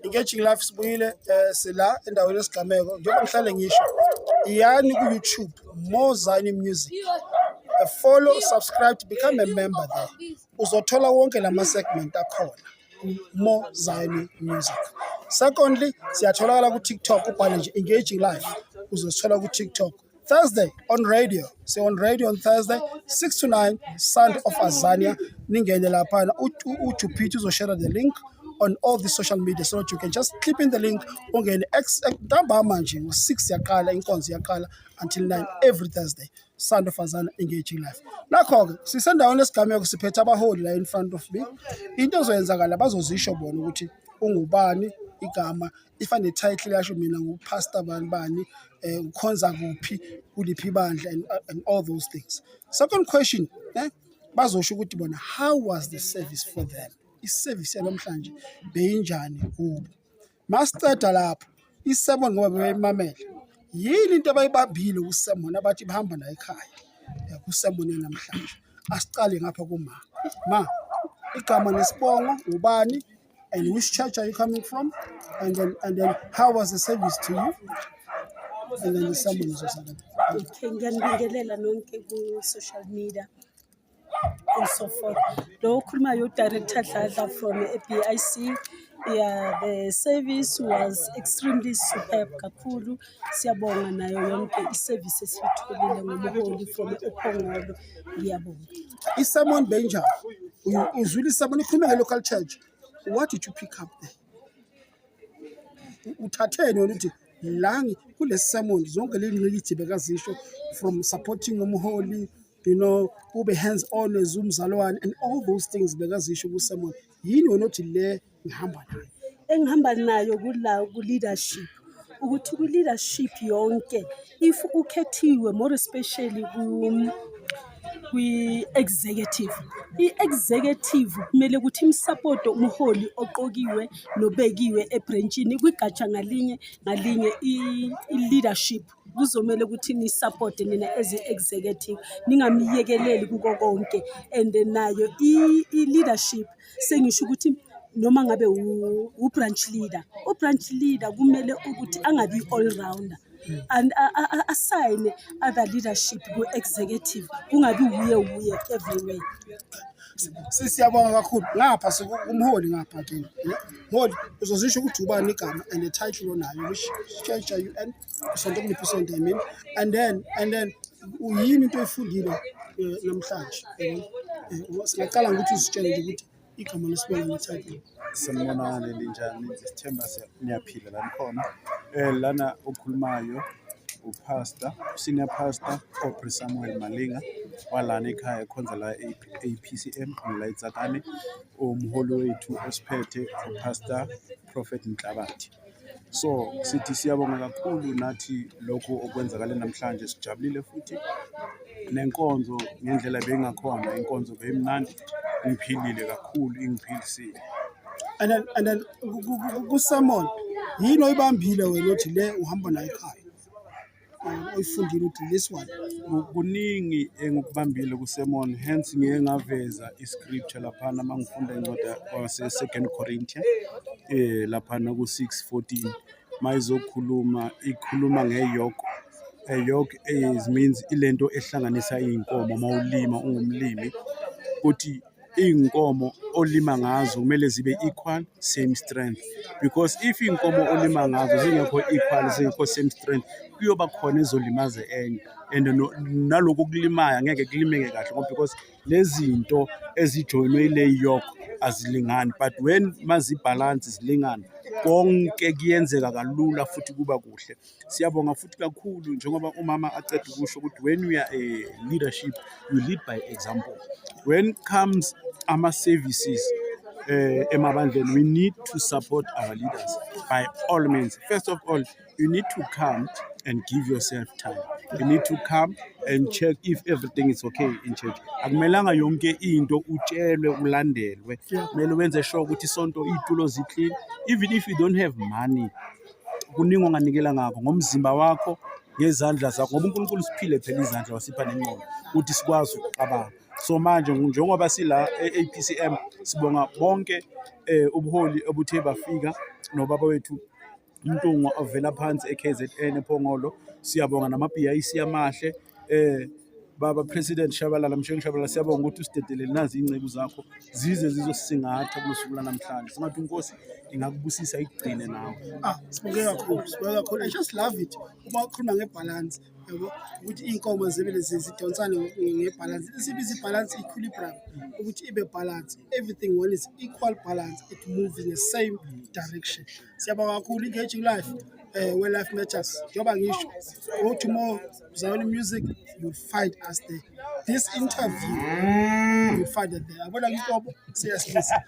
Engaging Life sibuyile sila endaweni yesigameko njengoba ngihlale ngisho iyani ku-YouTube Mozani Music. Follow, subscribe, become a member there. Uzothola wonke lama segment akhona Mozani Music. Secondly, siyatholakala ku TikTok ubhale nje Engaging Life. Uzosithola ku TikTok. Thursday on radio. So on radio on Thursday 6 to 9 Sound of Azania. Ningene lapha uJupiter uzoshare the link on all the social media so that you can just clip in the link ungene ntamba manje ngo-6 yaqala inkonzo yaqala until 9 every Thursday. Sound of Azania Engaging Life. Nakho-ke sisendaweni esigameko siphethe abaholi la in front of me. Into ezoyenzakala bazozisho bona ukuthi ungubani igama ifane title yasho mina ngupastor bani ukhonza kuphi kuliphi ibandla and all those things. Second question bazosho ukuthi bona how was the service for them? Iservice yanamhlanje beyinjani kubo? Masiceda lapho isermon ngoba beyimamela yini into abayibambile kusermon abathi bahamba la ekhaya kusermon yanamhlanje. Asicale ngapha kuma ma igama nesibongo ubani and which church are you coming from and then how was the service to you and then the sermon is also okay ngiyanibingelela nonke ku social media and so forth. Lo khulumayo director Dladla from BIC. Yeah, the service was extremely superb kakhulu. Siyabonga nayo yonke iservice esitholile ngomholi from uPhongolo. Ngiyabonga. Isermon benja uzwile isermon ikhuluma nge-local church. What did you pick up there? Uthatheni wena uthi la kule sermon zonke lengqikithi bekazisho from supporting umholi, you know, ube hands on ezumzalwane and all those things bekazisho ku sermon. Yini wena uthi le ngihamba nayo? Engihamba nayo kula ku leadership. Ukuthi ku leadership yonke if ukhethiwe more especially kwi-executive. I-executive kumele ukuthi imsupport umholi oqokiwe nobekiwe ebranchini kwigatsha ngalinye i-leadership kuzomela ukuthi ni support nina as executive ningamiyekeleli kuko konke and nayo i-leadership sengisho ukuthi noma ngabe u-branch leader kumele ukuthi angabi all rounder and assign other leadership ku-executive kungabi uye everywhere. Siyabonga kakhulu ngapha sikumholi ngapha ke mholi uzozisho ukuthi ubani igama and the title onayo which church are you in usonto kuliphi sonto I mean and then uyini into oyifundile namhlanje singaqala ukuthi usitshele nje ukuthi igama lesibonga netitle. Sanibonani linjani Sithemba niyaphila la khona lana okhulumayo upastor senior pastor Corporal Samuel Malinga walana ekhaya ekhonza la APCM la eTsakane umholi wethu osiphethe upastor Prophet Nhlabathi. So sithi siyabonga kakhulu nathi lokho okwenzakala namhlanje sijabulile futhi nenkonzo ngendlela bengakhona inkonzo beyimnandi ngiphilile kakhulu ingiphilisile. And then ku sermon yini oyibambile wena uthi le uhamba la ekhaya oyifundile uthi this one kuningi engikubambile ku sermon hence ngiye ngaveza iscripture lapha mangifunda incwadi wase 2 Corinthians lapha ku 6:14 mayizokhuluma ikhuluma ngeyoke. A yoke means ilento ehlanganisa inkomo mawulima ungumlimi ukuthi inkomo olima ngazo kumele zibe equal same strength because if inkomo olima ngazo zingekho equal zingekho same strength kuyoba khona ezolimaza enye and naloko kulimaya ngeke kulimeke kahle ngoba because lezinto ezijoinwe ile yoke azilingani but when mazibalance zilingana konke kuyenzeka kalula futhi kuba kuhle. Siyabonga futhi kakhulu njengoba umama acede ukusho ukuthi when we are a leadership you lead by example. When comes ama services emabandleni we need to support our leaders by all means. First of all you need to come and give yourself time. You need to come and check if everything is okay in church. Akumelanga yonke into utshelwe ulandelwe. Kumele wenze sure ukuthi isonto itulo ziclean even if you don't have money. Kuningi onganikela ngakho ngomzimba wakho ngezandla zakho ngoba uNkulunkulu siphile phela izandla wasipha nengqondo ukuthi sikwazi ukucabanga. So manje njengoba sila eAPCM sibonga bonke ubuholi obuthe bafika nobaba wethu uMntungwa ovela phansi e-KZN ePhongolo. Siyabonga nama-BIC amahle baba President Shabalala, Mshweni Shabalala, siyabonga ukuthi usidedelele nazi iy'nceku zakho zize zizosisingatha kulosuku lanamhlanje. Singathi inkosi ingakubusisa ikugcine nawe. Sibonge kakhulu. I just love it. Uma ukhuluma ngebalance, yabo ukuthi iy'nkomo zibele zidonsane ngebalance. Isibiza ibalance equilibrium ukuthi ibe balance. Everything when is equal balance, it moves in the same direction. Siyabonga kakhulu engaging life. Where life matters. Njengoba ngisho, go tomorrow, Zion Music, you'll find us there. This interview, you'll find it there. Abona nginkomo, siyasibisa.